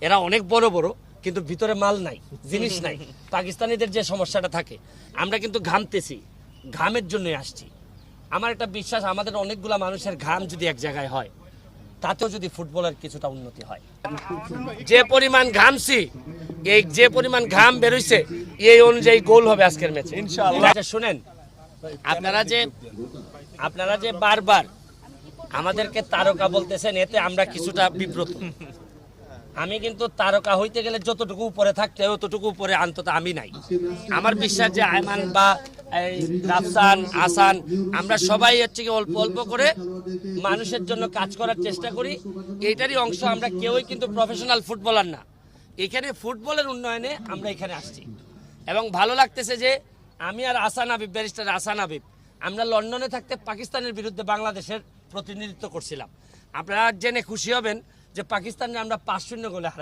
এরা অনেক বড় বড় কিন্তু ভিতরে মাল নাই, জিনিস নাই। পাকিস্তানিদের যে সমস্যাটা থাকে, আমরা কিন্তু ঘামতেছি, ঘামের জন্যই আসছি। আমার একটা বিশ্বাস, আমাদের অনেকগুলা মানুষের ঘাম যদি এক জায়গায় হয়, তাতেও যদি ফুটবলের কিছুটা উন্নতি হয়। যে পরিমাণ ঘামছি, এই যে পরিমাণ ঘাম বেরোইছে, এই অনুযায়ী গোল হবে আজকের ম্যাচে ইনশাআল্লাহ। শুনেন, আপনারা যে বারবার আমাদেরকে তারকা বলতেছেন, এতে আমরা কিছুটা বিব্রত। আমি কিন্তু তারকা হইতে গেলে যতটুকু উপরে থাকতে হয় ততটুকু উপরে অন্তত আমি নাই। আমার বিশ্বাস যে আয়মান বা রাফসান, আসান, আমরা সবাই হচ্ছে কি অল্প অল্প করে মানুষের জন্য কাজ করার চেষ্টা করি। এইটারই অংশ। আমরা কেউই কিন্তু প্রফেশনাল ফুটবলার না। এখানে ফুটবলের উন্নয়নে আমরা এখানে আসছি এবং ভালো লাগতেছে যে আমি আর আসান হাবিব, ব্যারিস্টার আসান হাবিব, আমরা লন্ডনে থাকতে পাকিস্তানের বিরুদ্ধে বাংলাদেশের প্রতিনিধিত্ব করছিলাম। আপনারা জেনে খুশি হবেন যে পাকিস্তানে আমরা 5-0 গোলে হারাই।